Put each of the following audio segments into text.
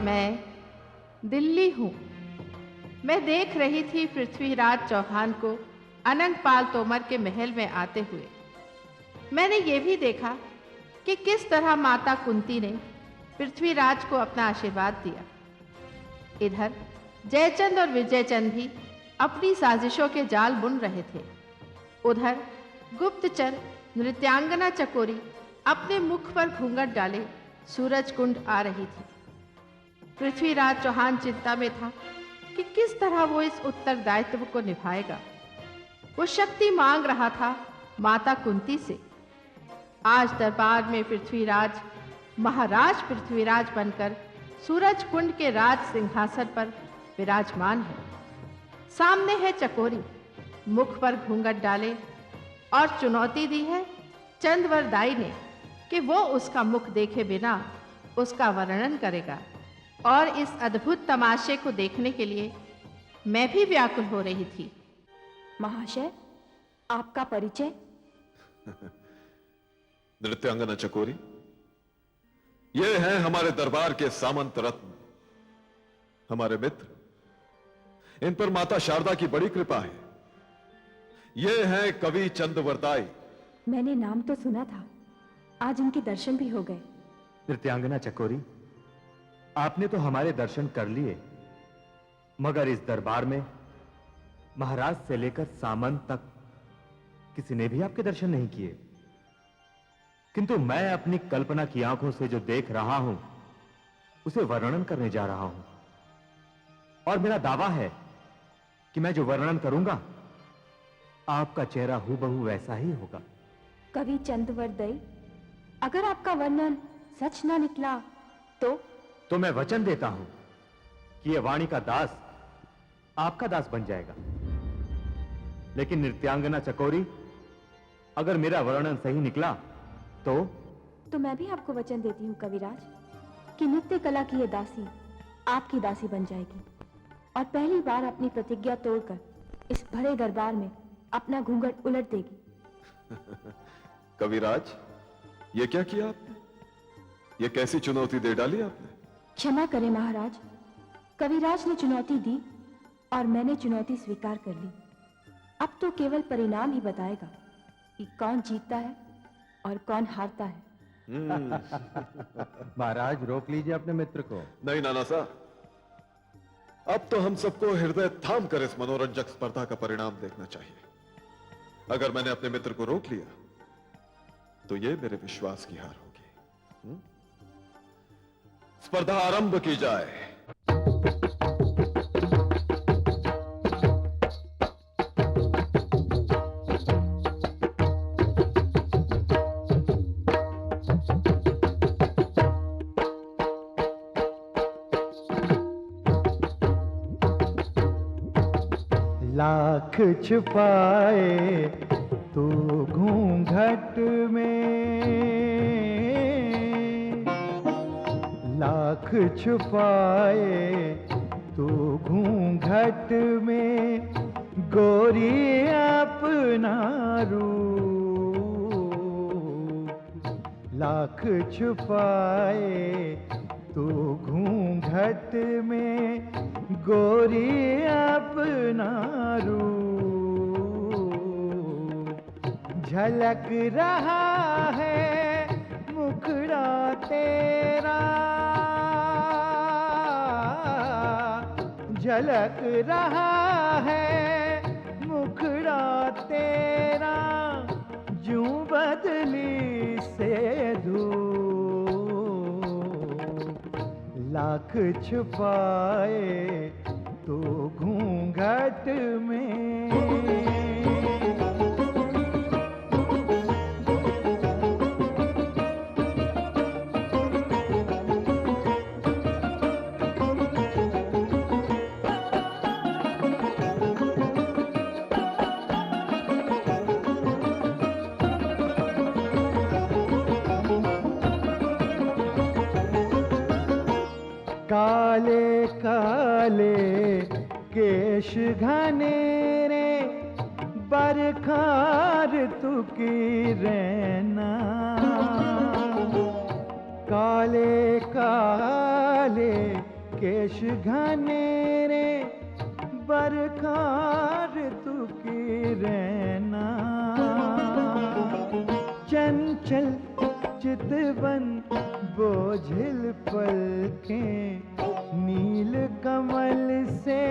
मैं दिल्ली हूँ। मैं देख रही थी पृथ्वीराज चौहान को अनंगपाल तोमर के महल में आते हुए। मैंने ये भी देखा कि किस तरह माता कुंती ने पृथ्वीराज को अपना आशीर्वाद दिया। इधर जयचंद और विजयचंद भी अपनी साजिशों के जाल बुन रहे थे। उधर गुप्तचर नृत्यांगना चकोरी अपने मुख पर घूंघट डाले सूरज कुंड आ रही थी। पृथ्वीराज चौहान चिंता में था कि किस तरह वो इस उत्तरदायित्व को निभाएगा। वो शक्ति मांग रहा था माता कुंती से। आज दरबार में पृथ्वीराज महाराज पृथ्वीराज बनकर सूरज कुंड के राज सिंहासन पर विराजमान है। सामने है चकोरी, मुख पर घूंघट डाले, और चुनौती दी है चंद्रवरदाई ने कि वो उसका मुख देखे बिना उसका वर्णन करेगा। और इस अद्भुत तमाशे को देखने के लिए मैं भी व्याकुल हो रही थी। महाशय, आपका परिचय? नृत्यांगना चकोरी, ये हैं हमारे दरबार के सामंत रत्न, हमारे मित्र। इन पर माता शारदा की बड़ी कृपा है। ये हैं कवि चंद्रवरदाई। मैंने नाम तो सुना था, आज इनके दर्शन भी हो गए। नृत्यांगना चकोरी, आपने तो हमारे दर्शन कर लिए, मगर इस दरबार में महाराज से लेकर सामंत तक किसी ने भी आपके दर्शन नहीं किए। किंतु मैं अपनी कल्पना की आंखों से जो देख रहा हूं उसे वर्णन करने जा रहा हूं, और मेरा दावा है कि मैं जो वर्णन करूंगा आपका चेहरा हूबहू वैसा ही होगा। कवि चंद्रवरदाई, अगर आपका वर्णन सच ना निकला तो मैं वचन देता हूं कि यह वाणी का दास आपका दास बन जाएगा। लेकिन नृत्यांगना चकोरी, अगर मेरा वर्णन सही निकला तो मैं भी आपको वचन देती हूँ कविराज कि नृत्य कला की यह दासी आपकी दासी बन जाएगी और पहली बार अपनी प्रतिज्ञा तोड़कर इस भरे दरबार में अपना घूंघट उलट देगी। कविराज, ये क्या किया आपने? ये कैसी चुनौती दे डाली आपने? क्षमा करें महाराज, कविराज ने चुनौती दी और मैंने चुनौती स्वीकार कर ली। अब तो केवल परिणाम ही बताएगा कि कौन जीतता है और कौन हारता है। महाराज, रोक लीजिए अपने मित्र को। नहीं नाना साहब, अब तो हम सबको हृदय थाम कर इस मनोरंजक स्पर्धा का परिणाम देखना चाहिए। अगर मैंने अपने मित्र को रोक लिया तो यह मेरे विश्वास की हार होगी। स्पर्धा आरंभ की जाए। लाख छुपाए तू घूंघट में, लाख छुपाए तू घूंघट में, गोरी अपना रूप। लाख छुपाए तू घूंघट में, गोरी अपना रूप। झलक रहा है मुखड़ा तेरा, झलक रहा है मुखड़ा तेरा, जूं बदली से धूप। लाख छुपाए तो घूंघट में। काले काले केश घनेरे, बरखार तुकी रहना। काले काले केश घनेरे बरखार तू की रहना, चंचल चितवन बोझिल पलकें नील कमल से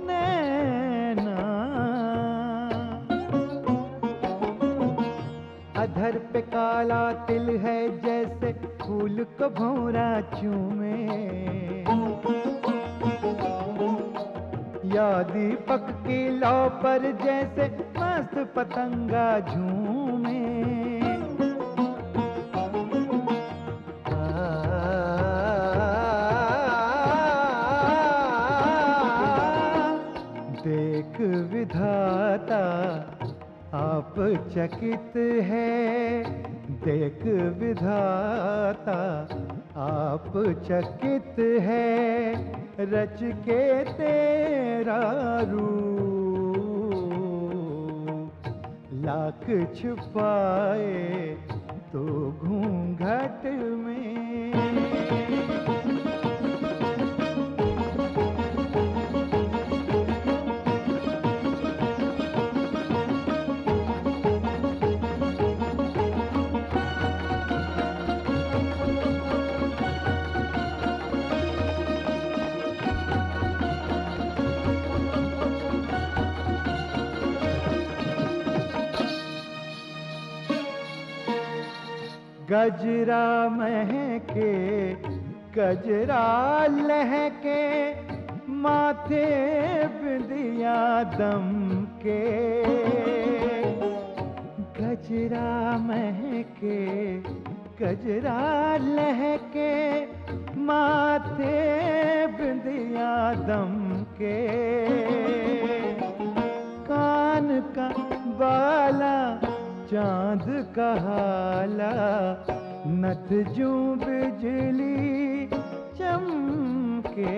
नैना, अधर पे काला तिल है जैसे फूल को भौरा चूमे, या दीपक की लौ पर जैसे मस्त पतंगा झूमे। देख विधाता आप चकित है, देख विधाता आप चकित है, रच के तेरा रूप लाख छुपाए तो घूंघट में। गजरा महके गजरा लहके, माथे बिंदिया दम के, गजरा महके गजरा लहके, माथे बिंदिया दम के, कान का बाला चांद का हाला, नथ जू बिजली चमके,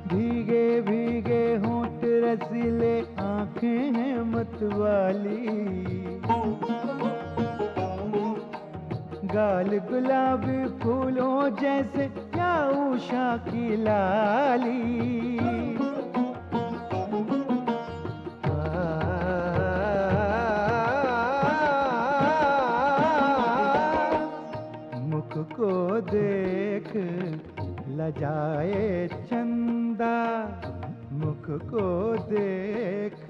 भीगे भीगे होंठ रसीले, आंखें हैं मतवाली, गाल गुलाबी फूलों जैसे या उषा की लाली। को देख लजाए चंदा, मुख को देख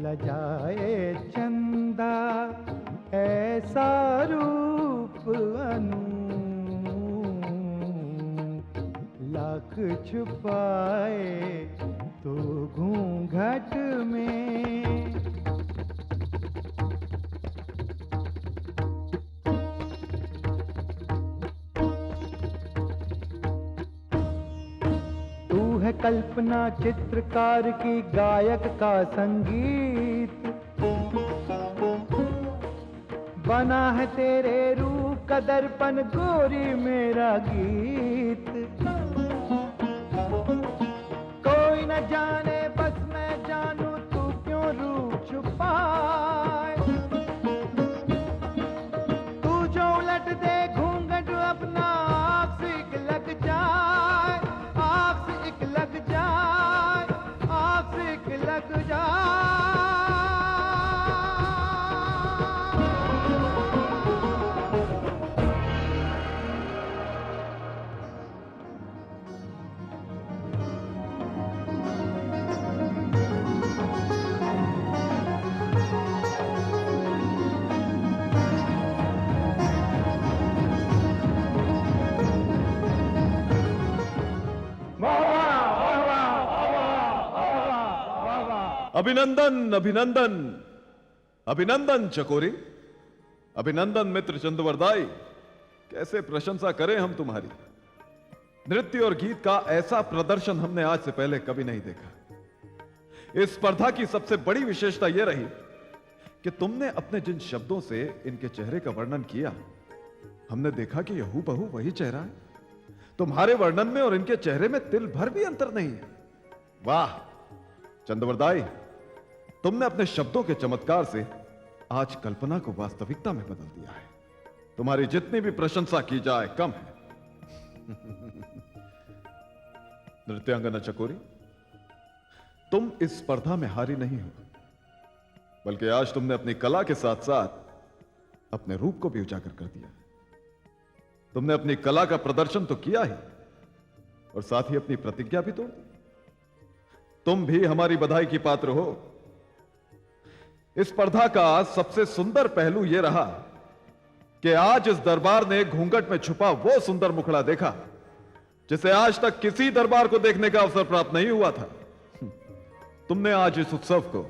लजाए चंदा, ऐसा रूप अनूप लाख छुपाए तो घूंघट में। है कल्पना चित्रकार की, गायक का संगीत, बना है तेरे रूप का दर्पण गोरी मेरा गीत। कोई न जाने बस मैं जानूं तू क्यों रूप छुपाए, तू जो उलट दे घूंघट अपना आँख से एक लग जाए, आँख से एक लग जाए, आँख से एक लग जाए। अभिनंदन अभिनंदन अभिनंदन चकोरी, अभिनंदन मित्र चंदवरदाई। कैसे प्रशंसा करें हम तुम्हारी। नृत्य और गीत का ऐसा प्रदर्शन हमने आज से पहले कभी नहीं देखा। इस स्पर्धा की सबसे बड़ी विशेषता यह रही कि तुमने अपने जिन शब्दों से इनके चेहरे का वर्णन किया, हमने देखा कि यह हूबहू वही चेहरा है। तुम्हारे वर्णन में और इनके चेहरे में तिल भर भी अंतर नहीं है। वाह चंदवरदाई, तुमने अपने शब्दों के चमत्कार से आज कल्पना को वास्तविकता में बदल दिया है। तुम्हारी जितनी भी प्रशंसा की जाए कम है। नृत्यांगना चकोरी, तुम इस स्पर्धा में हारी नहीं हो, बल्कि आज तुमने अपनी कला के साथ साथ अपने रूप को भी उजागर कर दिया। तुमने अपनी कला का प्रदर्शन तो किया ही और साथ ही अपनी प्रतिज्ञा भी तोड़ दी। तुम भी हमारी बधाई की पात्र हो। इस स्पर्धा का सबसे सुंदर पहलू यह रहा कि आज इस दरबार ने घूंघट में छुपा वो सुंदर मुखड़ा देखा जिसे आज तक किसी दरबार को देखने का अवसर प्राप्त नहीं हुआ था। तुमने आज इस उत्सव को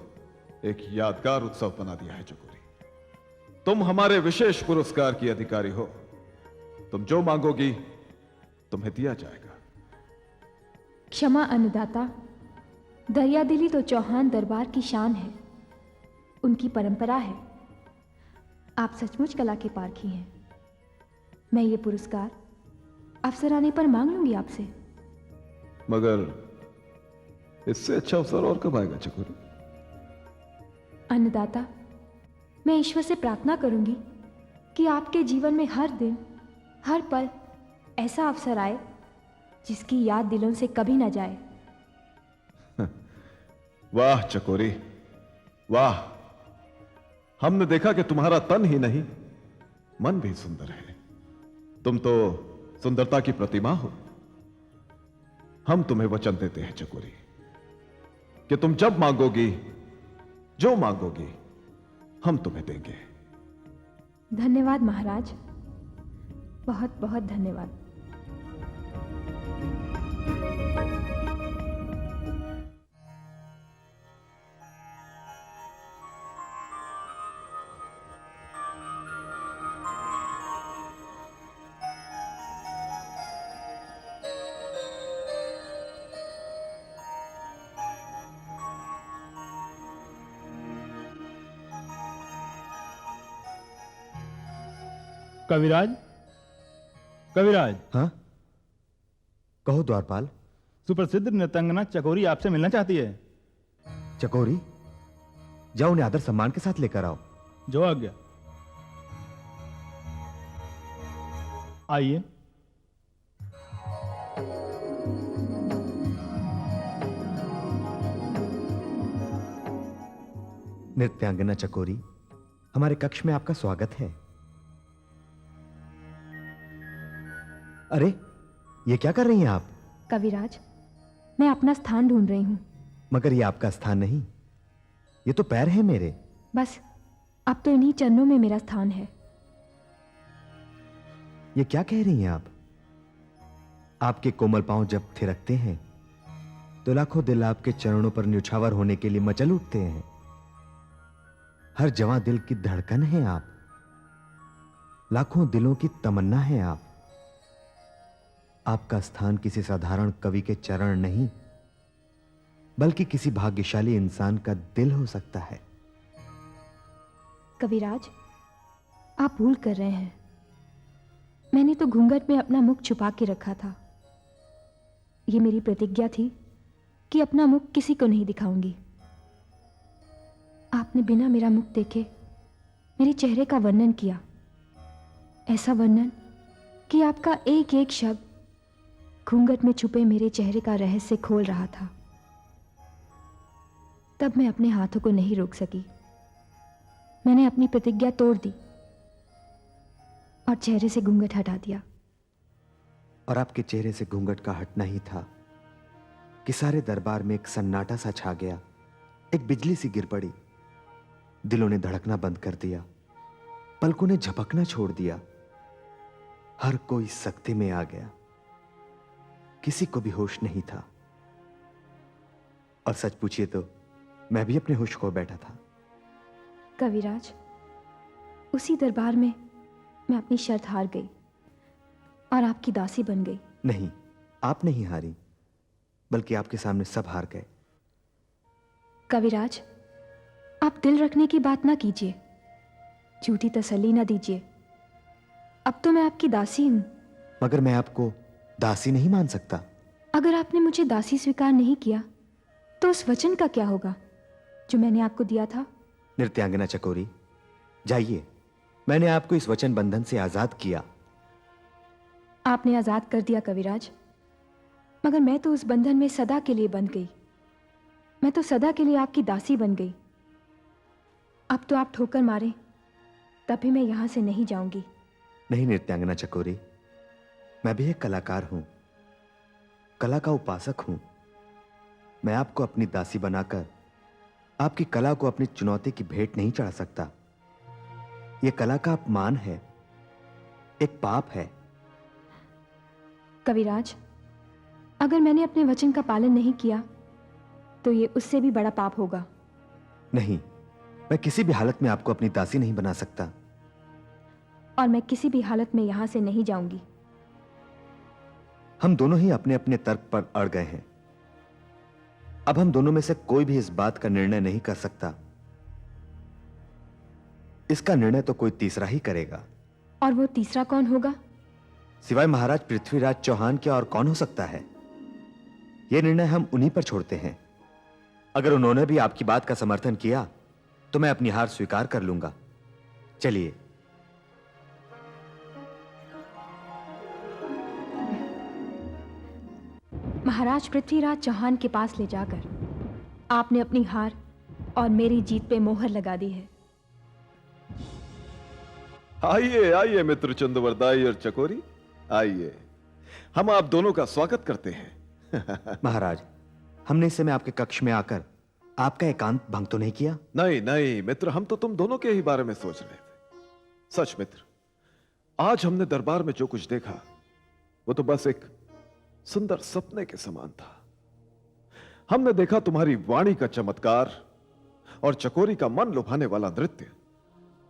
एक यादगार उत्सव बना दिया है चकोरी। तुम हमारे विशेष पुरस्कार की अधिकारी हो। तुम जो मांगोगी तुम्हें दिया जाएगा। क्षमा अन्नदाता, दरियादिली तो चौहान दरबार की शान है, उनकी परंपरा है। आप सचमुच कला के पारखी हैं। मैं ये पुरस्कार अवसर आने पर मांग लूंगी आपसे। मगर इससे अच्छा अवसर और कब आएगा चकोरी? अन्नदाता, मैं ईश्वर से प्रार्थना करूंगी कि आपके जीवन में हर दिन हर पल ऐसा अवसर आए जिसकी याद दिलों से कभी ना जाए। वाह चकोरी, वाह। हमने देखा कि तुम्हारा तन ही नहीं मन भी सुंदर है। तुम तो सुंदरता की प्रतिमा हो। हम तुम्हें वचन देते हैं चकोरी कि तुम जब मांगोगी, जो मांगोगी, हम तुम्हें देंगे। धन्यवाद महाराज, बहुत बहुत धन्यवाद। कविराज, कविराज। हाँ, कहो द्वारपाल। सुप्रसिद्ध नृत्यांगना चकोरी आपसे मिलना चाहती है। चकोरी, जाओ उन्हें आदर सम्मान के साथ लेकर आओ। जो आज्ञा। आइए। नृत्यांगना चकोरी, हमारे कक्ष में आपका स्वागत है। अरे, ये क्या कर रही हैं आप? कविराज, मैं अपना स्थान ढूंढ रही हूं। मगर ये आपका स्थान नहीं, ये तो पैर है मेरे। बस अब तो इन्हीं चरणों में मेरा स्थान है। ये क्या कह रही हैं आप? आपके कोमल पांव जब थिरकते हैं तो लाखों दिल आपके चरणों पर न्यौछावर होने के लिए मचल उठते हैं। हर जवां दिल की धड़कन है आप, लाखों दिलों की तमन्ना है आप। आपका स्थान किसी साधारण कवि के चरण नहीं, बल्कि किसी भाग्यशाली इंसान का दिल हो सकता है। कविराज, आप भूल कर रहे हैं। मैंने तो घूंघट में अपना मुख छुपा के रखा था। यह मेरी प्रतिज्ञा थी कि अपना मुख किसी को नहीं दिखाऊंगी। आपने बिना मेरा मुख देखे मेरे चेहरे का वर्णन किया, ऐसा वर्णन कि आपका एक एक शब्द घूंघट में छुपे मेरे चेहरे का रहस्य खोल रहा था। तब मैं अपने हाथों को नहीं रोक सकी। मैंने अपनी प्रतिज्ञा तोड़ दी और चेहरे से घूंघट हटा दिया। और आपके चेहरे से घूंघट का हटना ही था कि सारे दरबार में एक सन्नाटा सा छा गया। एक बिजली सी गिर पड़ी। दिलों ने धड़कना बंद कर दिया, पलकों ने झपकना छोड़ दिया। हर कोई सख्ती में आ गया, किसी को भी होश नहीं था। और सच पूछिए तो मैं भी अपने होश खो बैठा था। कविराज, उसी दरबार में मैं अपनी शर्त हार गई और आपकी दासी बन गई। नहीं, आप नहीं हारी, बल्कि आपके सामने सब हार गए। कविराज, आप दिल रखने की बात ना कीजिए, झूठी तसल्ली ना दीजिए। अब तो मैं आपकी दासी हूं। मगर मैं आपको दासी नहीं मान सकता। अगर आपने मुझे दासी स्वीकार नहीं किया तो उस वचन का क्या होगा जो मैंने आपको दिया था? नृत्यांगना चकोरी, जाइए मैंने आपको इस वचन बंधन से आजाद किया। आपने आजाद कर दिया कविराज, मगर मैं तो उस बंधन में सदा के लिए बंध गई। मैं तो सदा के लिए आपकी दासी बन गई। अब तो आप ठोकर मारे तब भी मैं यहां से नहीं जाऊंगी। नहीं नृत्यांगना चकोरी, मैं भी एक कलाकार हूं, कला का उपासक हूं। मैं आपको अपनी दासी बनाकर आपकी कला को अपनी चुनौती की भेंट नहीं चढ़ा सकता। यह कला का अपमान है, एक पाप है। कविराज, अगर मैंने अपने वचन का पालन नहीं किया तो ये उससे भी बड़ा पाप होगा। नहीं, मैं किसी भी हालत में आपको अपनी दासी नहीं बना सकता। और मैं किसी भी हालत में यहां से नहीं जाऊंगी। हम दोनों ही अपने अपने तर्क पर अड़ गए हैं। अब हम दोनों में से कोई भी इस बात का निर्णय नहीं कर सकता। इसका निर्णय तो कोई तीसरा ही करेगा। और वो तीसरा कौन होगा? सिवाय महाराज पृथ्वीराज चौहान के और कौन हो सकता है? यह निर्णय हम उन्हीं पर छोड़ते हैं। अगर उन्होंने भी आपकी बात का समर्थन किया तो मैं अपनी हार स्वीकार कर लूंगा। चलिए। महाराज पृथ्वीराज चौहान के पास ले जाकर आपने अपनी हार और मेरी जीत पे मोहर लगा दी है। आइए आइए मित्र चंद्रवरदाई और चकोरी, आइए, हम आप दोनों का स्वागत करते हैं। महाराज, हमने इस समय आपके कक्ष में आकर आपका एकांत भंग तो नहीं किया? नहीं नहीं मित्र, हम तो तुम दोनों के ही बारे में सोच रहे थे। सच मित्र, आज हमने दरबार में जो कुछ देखा वो तो बस एक सुंदर सपने के समान था। हमने देखा तुम्हारी वाणी का चमत्कार और चकोरी का मन लुभाने वाला नृत्य,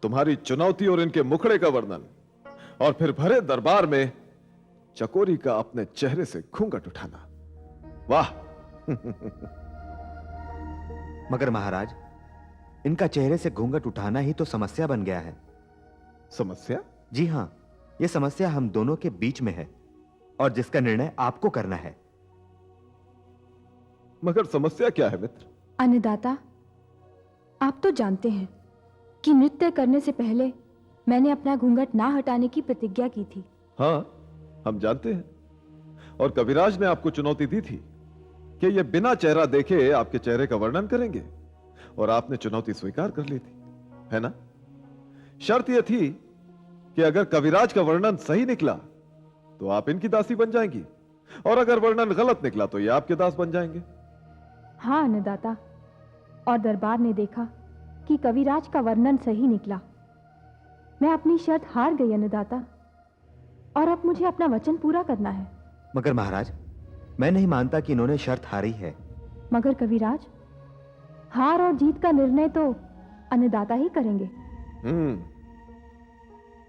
तुम्हारी चुनौती और इनके मुखड़े का वर्णन, और फिर भरे दरबार में चकोरी का अपने चेहरे से घूंघट उठाना। वाह! मगर महाराज, इनका चेहरे से घूंघट उठाना ही तो समस्या बन गया है। समस्या? जी हां, यह समस्या हम दोनों के बीच में है और जिसका निर्णय आपको करना है। मगर समस्या क्या है मित्र? अन्नदाता, आप तो जानते हैं कि नृत्य करने से पहले मैंने अपना घूंघट ना हटाने की प्रतिज्ञा की थी। हां, हम जानते हैं। और कविराज ने आपको चुनौती दी थी कि ये बिना चेहरा देखे आपके चेहरे का वर्णन करेंगे, और आपने चुनौती स्वीकार कर ली थी, है ना? शर्त यह थी कि अगर कविराज का वर्णन सही निकला तो आप इनकी दासी बन जाएंगी, और अगर वर्णन गलत निकला तो ये आपके दास बन जाएंगे। हाँ अन्नदाता, और दरबार ने देखा कि कविराज का वर्णन सही निकला। मैं अपनी शर्त हार गई अन्नदाता, और अब मुझे अपना वचन पूरा करना है। मगर महाराज, मैं नहीं मानता कि इन्होंने शर्त हारी है। मगर कविराज, हार और जीत का निर्णय तो अन्नदाता ही करेंगे।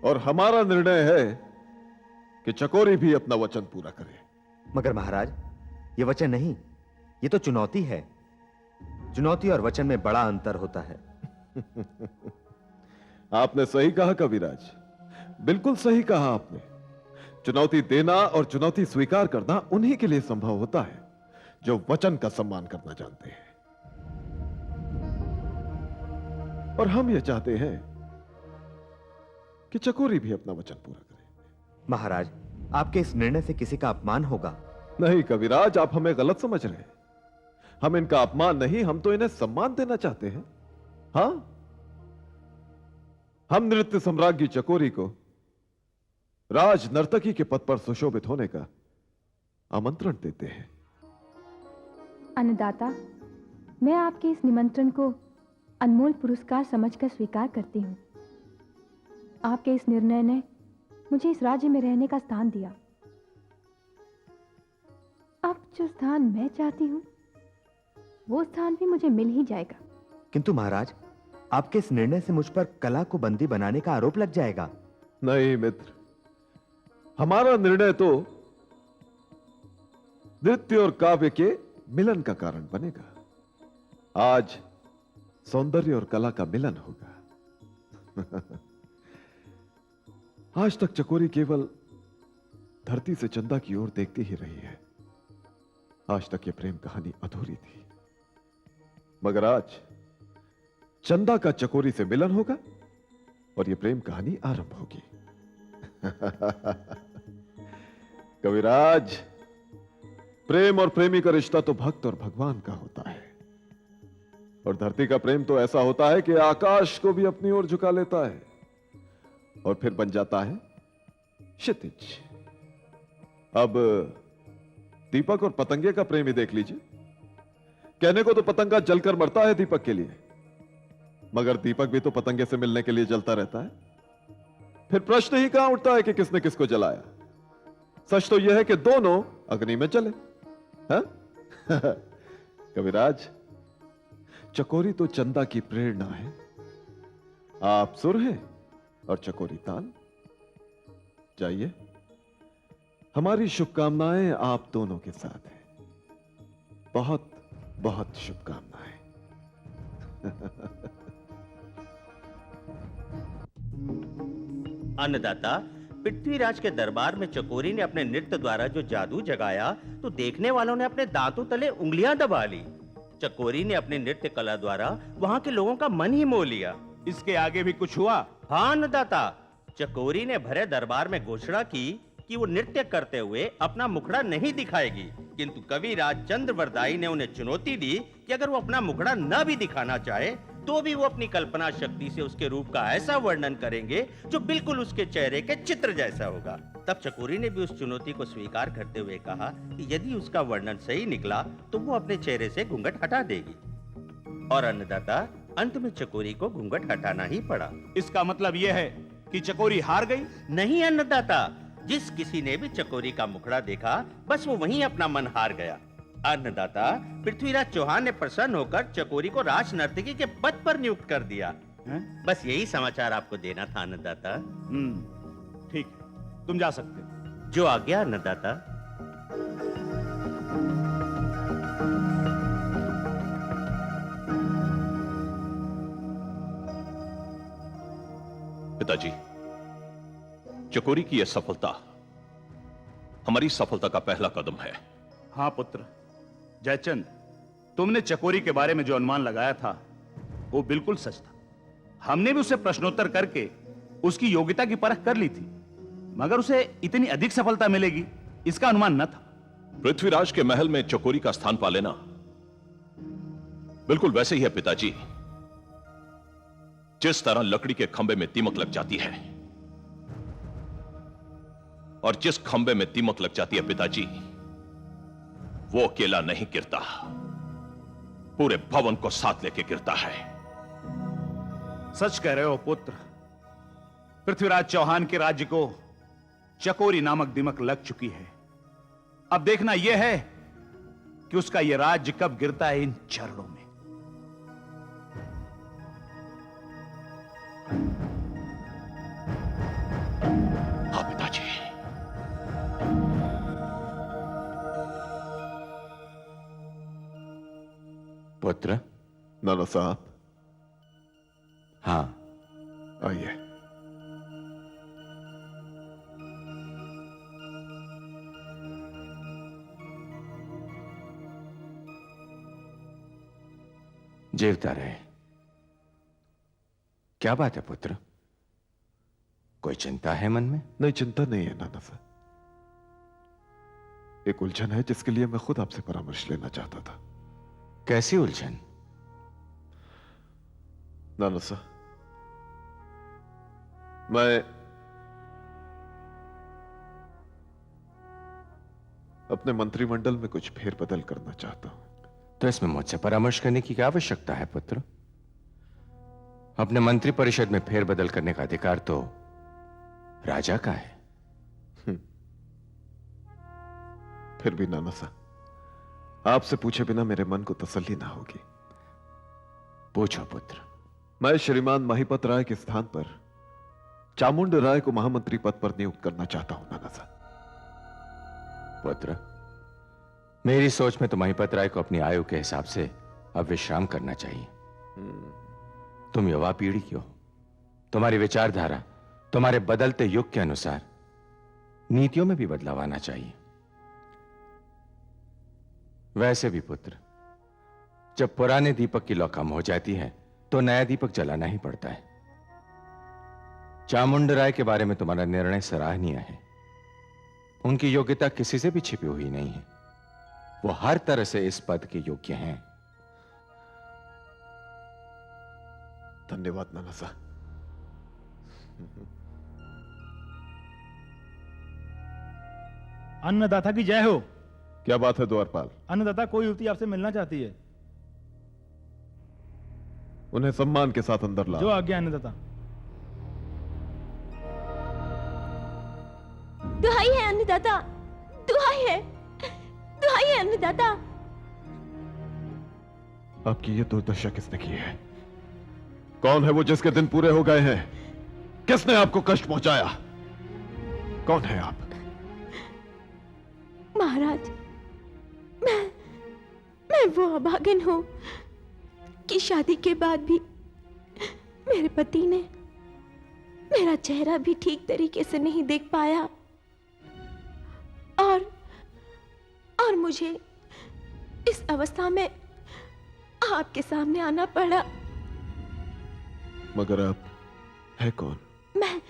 और हमारा निर्णय है कि चकोरी भी अपना वचन पूरा करे। मगर महाराज, यह वचन नहीं, यह तो चुनौती है। चुनौती और वचन में बड़ा अंतर होता है। आपने सही कहा कविराज, बिल्कुल सही कहा आपने। चुनौती देना और चुनौती स्वीकार करना उन्हीं के लिए संभव होता है जो वचन का सम्मान करना जानते हैं। और हम यह चाहते हैं कि चकोरी भी अपना वचन पूरा करे। महाराज, आपके इस निर्णय से किसी का अपमान होगा। नहीं कविराज, आप हमें गलत समझ रहे हैं। हम इनका अपमान नहीं, हम तो इन्हें सम्मान देना चाहते हैं। हां, हम नृत्य सम्राज्ञी चकोरी को राज नर्तकी के पद पर सुशोभित होने का आमंत्रण देते हैं। अन्नदाता, मैं आपके इस निमंत्रण को अनमोल पुरस्कार समझकर स्वीकार करती हूँ। आपके इस निर्णय ने मुझे इस राज्य में रहने का स्थान दिया। अब जो स्थान मैं चाहती हूँ वो स्थान भी मुझे मिल ही जाएगा। किंतु महाराज, आपके इस निर्णय से मुझ पर कला को बंदी बनाने का आरोप लग जाएगा। नहीं मित्र, हमारा निर्णय तो नृत्य और काव्य के मिलन का कारण बनेगा। आज सौंदर्य और कला का मिलन होगा। आज तक चकोरी केवल धरती से चंदा की ओर देखती ही रही है। आज तक यह प्रेम कहानी अधूरी थी, मगर आज चंदा का चकोरी से मिलन होगा और ये प्रेम कहानी आरंभ होगी। कविराज, प्रेम और प्रेमी का रिश्ता तो भक्त और भगवान का होता है, और धरती का प्रेम तो ऐसा होता है कि आकाश को भी अपनी ओर झुका लेता है और फिर बन जाता है क्षितिज। अब दीपक और पतंगे का प्रेम ही देख लीजिए। कहने को तो पतंगा जलकर मरता है दीपक के लिए, मगर दीपक भी तो पतंगे से मिलने के लिए जलता रहता है। फिर प्रश्न ही कहां उठता है कि किसने किसको जलाया। सच तो यह है कि दोनों अग्नि में जले। हाँ? कविराज, चकोरी तो चंदा की प्रेरणा है। आप सुर हैं और चकोरी ताल। जाइए, हमारी शुभकामनाएं आप दोनों के साथ हैं। बहुत बहुत शुभकामनाएं। अन्नदाता, पृथ्वीराज के दरबार में चकोरी ने अपने नृत्य द्वारा जो जादू जगाया, तो देखने वालों ने अपने दांतों तले उंगलियां दबा ली। चकोरी ने अपनी नृत्य कला द्वारा वहां के लोगों का मन ही मोह लिया। इसके आगे भी कुछ हुआ? हाँ अन्नदाता, चकोरी ने भरे दरबार में घोषणा की कि वो नृत्य करते हुए अपना मुखड़ा नहीं दिखाएगी, किंतु कविराज चंद्रवरदाई ने उन्हें चुनौती दी कि अगर वो अपना मुखड़ा न भी दिखाना चाहे तो भी वो अपनी कल्पना शक्ति से उसके रूप का ऐसा वर्णन करेंगे जो बिल्कुल उसके चेहरे के चित्र जैसा होगा। तब चकोरी ने भी उस चुनौती को स्वीकार करते हुए कहा कि यदि उसका वर्णन सही निकला तो वो अपने चेहरे से घूंघट हटा देगी। और अन्नदाता, अंत में चकोरी को घूंघट हटाना ही पड़ा। इसका मतलब यह है कि चकोरी हार गई? नहीं अन्नदाता, जिस किसी ने भी चकोरी का मुखड़ा देखा, बस वो वहीं अपना मन हार गया। अन्नदाता, पृथ्वीराज चौहान ने प्रसन्न होकर चकोरी को राज नर्तकी के पद पर नियुक्त कर दिया। बस यही समाचार आपको देना था अन्नदाता। ठीक है, तुम जा सकते हो। जो आज्ञा अन्नदाता। पिताजी, चकोरी की यह सफलता हमारी सफलता का पहला कदम है। हाँ पुत्र जयचंद, तुमने चकोरी के बारे में जो अनुमान लगाया था वो बिल्कुल सच था। हमने भी उसे प्रश्नोत्तर करके उसकी योग्यता की परख कर ली थी, मगर उसे इतनी अधिक सफलता मिलेगी इसका अनुमान न था। पृथ्वीराज के महल में चकोरी का स्थान पा लेना बिल्कुल वैसे ही है पिताजी, जिस तरह लकड़ी के खंबे में दीमक लग जाती है, और जिस खंबे में दीमक लग जाती है पिताजी, वो अकेला नहीं गिरता, पूरे भवन को साथ लेके गिरता है। सच कह रहे हो पुत्र। पृथ्वीराज चौहान के राज्य को चकोरी नामक दीमक लग चुकी है। अब देखना यह है कि उसका यह राज्य कब गिरता है इन चरणों में। हाँ पिताजी। पुत्र। नाना साहब। हाँ आइए। जीवता रहे। क्या बात है पुत्र? कोई चिंता है मन में? नहीं, चिंता नहीं है नाना साहब। एक उलझन है जिसके लिए मैं खुद आपसे परामर्श लेना चाहता था। कैसी उलझन? नाना साहब, मैं अपने मंत्रिमंडल में कुछ फेरबदल करना चाहता हूं। तो इसमें मुझसे परामर्श करने की क्या आवश्यकता है पुत्र? अपने मंत्री परिषद में फेरबदल करने का अधिकार तो राजा का है। फिर भी नाना साहब, आपसे पूछे बिना मेरे मन को तसल्ली ना होगी। पूछो पुत्र। मैं श्रीमान महिपत राय के स्थान पर चामुंड राय को महामंत्री पद पर नियुक्त करना चाहता हूं नाना साहब। पुत्र, मेरी सोच में तो महिपत राय को अपनी आयु के हिसाब से अब विश्राम करना चाहिए। तुम युवा पीढ़ी की हो, तुम्हारी विचारधारा तुम्हारे बदलते युग के अनुसार नीतियों में भी बदलाव आना चाहिए। वैसे भी पुत्र, जब पुराने दीपक की लौ कम हो जाती है तो नया दीपक जलाना ही पड़ता है। चामुंडराय के बारे में तुम्हारा निर्णय सराहनीय है। उनकी योग्यता किसी से भी छिपी हुई नहीं है। वो हर तरह से इस पद के योग्य हैं। धन्यवाद नाना साहब। अन्नदाता की जय हो। क्या बात है द्वारपाल? अन्नदाता, कोई युवती आपसे मिलना चाहती है। उन्हें सम्मान के साथ अंदर ला। जो आज्ञा अन्नदाता। दुहाई है अन्नदाता, दुहाई है अन्नदाता। आपकी ये दुर्दशा किसने की है? कौन है वो जिसके दिन पूरे हो गए हैं? किसने आपको कष्ट पहुंचाया? कौन है आप? महाराज, मैं वो अभागन हूं कि शादी के बाद भी मेरे पति ने मेरा चेहरा भी ठीक तरीके से नहीं देख पाया और मुझे इस अवस्था में आपके सामने आना पड़ा। मगर आप है कौन? मैं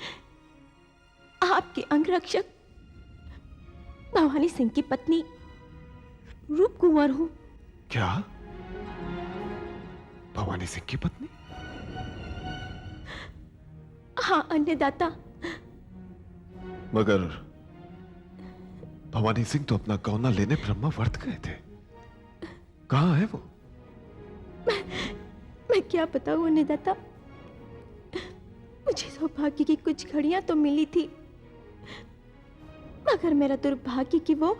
आपके अंगरक्षक भवानी सिंह की पत्नी रूप कुंवर हूं। क्या? भवानी सिंह की पत्नी? हाँ अन्नदाता। मगर भवानी सिंह तो अपना गौना लेने ब्रह्मावर्त गए थे। कहां है वो? मैं क्या बताऊं अन्नदाता। मुझे सौभाग्य की कुछ घड़ियां तो मिली थी, मगर मेरा दुर्भाग्य कि वो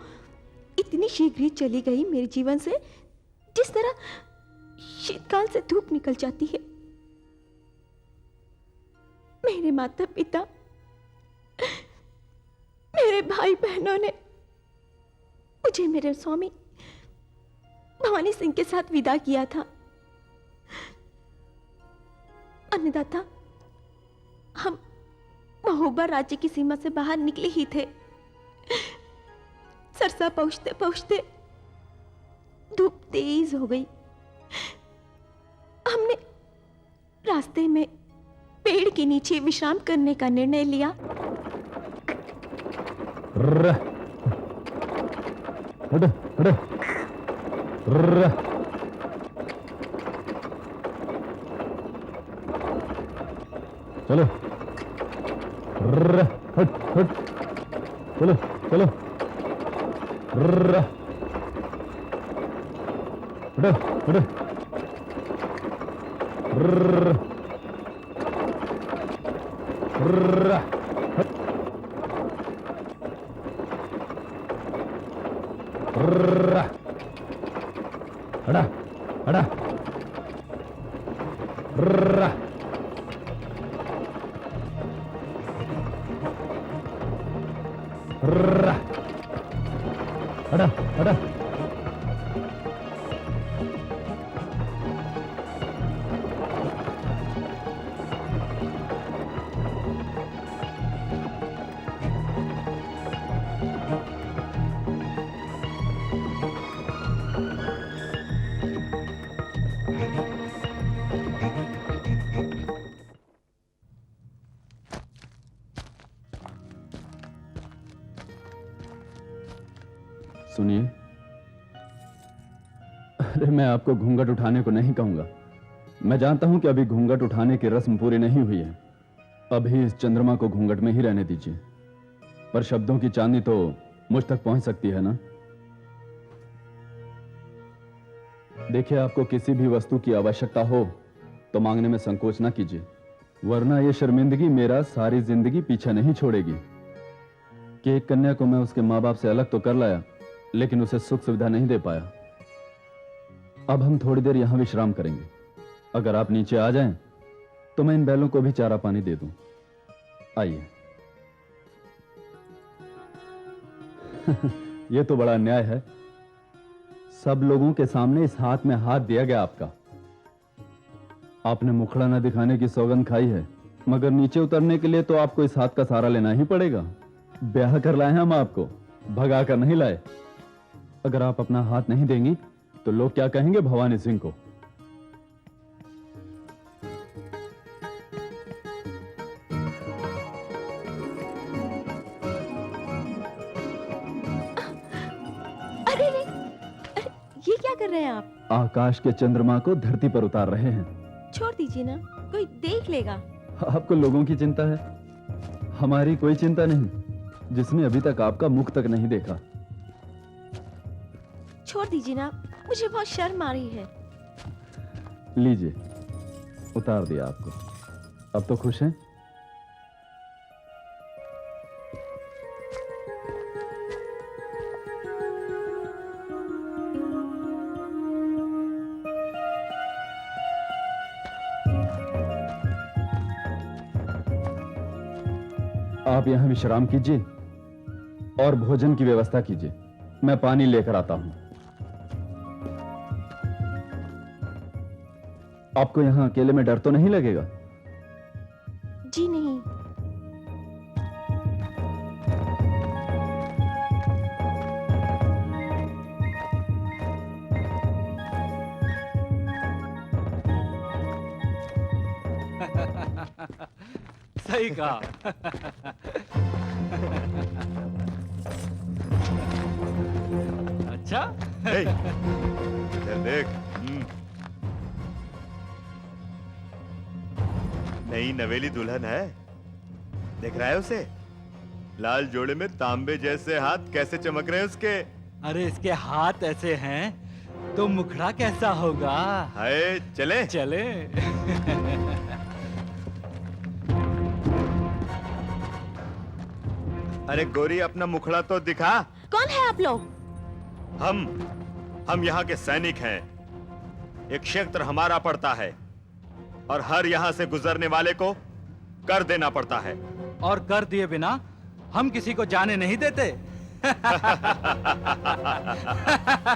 इतनी शीघ्र ही चली गई मेरे जीवन से, जिस तरह शीतकाल से धूप निकल जाती है। मेरे माता पिता, मेरे भाई बहनों ने मुझे मेरे स्वामी भवानी सिंह के साथ विदा किया था। अन्नदाता, हम महोबा राज्य की सीमा से बाहर निकले ही थे। सरसा पहुंचते पहुंचते धूप तेज हो गई। हमने रास्ते में पेड़ के नीचे विश्राम करने का निर्णय लिया। चलो हट हट, चलो चलो हटो हटो। हटा हटा। हटा हटा। सुनिए, अरे मैं आपको घूंघट उठाने को नहीं कहूंगा। मैं जानता हूं कि अभी घूंघट उठाने की रस्म पूरी नहीं हुई है। अभी इस चंद्रमा को घूंघट में ही रहने दीजिए। पर शब्दों की चांदनी तो मुझ तक पहुंच सकती है ना। देखिए, आपको किसी भी वस्तु की आवश्यकता हो तो मांगने में संकोच ना कीजिए, वरना यह शर्मिंदगी मेरा सारी जिंदगी पीछा नहीं छोड़ेगी कि एक कन्या को मैं उसके माँ बाप से अलग तो कर लाया, लेकिन उसे सुख सुविधा नहीं दे पाया। अब हम थोड़ी देर यहां विश्राम करेंगे। अगर आप नीचे आ जाएं तो मैं इन बैलों को भी चारा पानी दे दूं। आइए। यह तो बड़ा अन्याय है। सब लोगों के सामने इस हाथ में हाथ दिया गया आपका। आपने मुखड़ा न दिखाने की सौगंध खाई है, मगर नीचे उतरने के लिए तो आपको इस हाथ का सहारा लेना ही पड़ेगा। ब्याह कर लाए हैं हम आपको, भगा कर नहीं लाए। अगर आप अपना हाथ नहीं देंगी तो लोग क्या कहेंगे भवानी सिंह को। कर रहे हैं आप? आकाश के चंद्रमा को धरती पर उतार रहे हैं। छोड़ दीजिए ना, कोई देख लेगा। आपको लोगों की चिंता है, हमारी कोई चिंता नहीं, जिसने अभी तक आपका मुख तक नहीं देखा। छोड़ दीजिए ना, मुझे बहुत शर्म आ रही है। लीजिए, उतार दिया आपको। अब तो खुश हैं? आप यहां विश्राम कीजिए और भोजन की व्यवस्था कीजिए। मैं पानी लेकर आता हूं। आपको यहां अकेले में डर तो नहीं लगेगा? जी नहीं। सही कहा। अच्छा इधर देख। नई नवेली दुल्हन है, देख रहा है उसे? लाल जोड़े में तांबे जैसे हाथ कैसे चमक रहे हैं उसके। अरे इसके हाथ ऐसे हैं तो मुखड़ा कैसा होगा? हाय, चले चले। अरे गोरी, अपना मुखड़ा तो दिखा। कौन है आप लोग? हम यहाँ के सैनिक हैं। एक क्षेत्र हमारा पड़ता है और हर यहाँ से गुजरने वाले को कर देना पड़ता है। और कर दिए बिना हम किसी को जाने नहीं देते।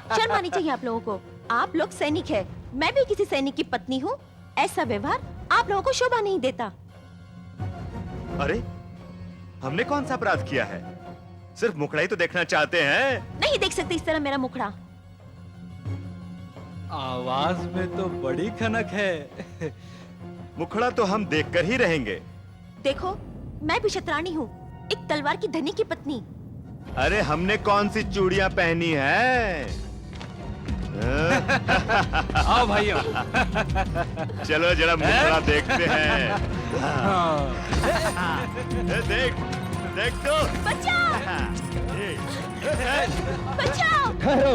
शर्म आनी चाहिए आप लोगों को। आप लोग सैनिक हैं, मैं भी किसी सैनिक की पत्नी हूँ। ऐसा व्यवहार आप लोगों को शोभा नहीं देता। अरे हमने कौन सा अपराध किया है? सिर्फ मुखड़ा ही तो देखना चाहते हैं। नहीं देख सकते इस तरह मेरा मुखड़ा। आवाज में तो बड़ी खनक है। मुखड़ा तो हम देखकर ही रहेंगे। देखो, मैं भी शतरानी हूँ, एक तलवार की धनी की पत्नी। अरे हमने कौन सी चूड़ियां पहनी है? आओ भाइयों। चलो जरा मुखड़ा देखते हैं। देख देख तो। बचाओ! बचाओ! ठहरो।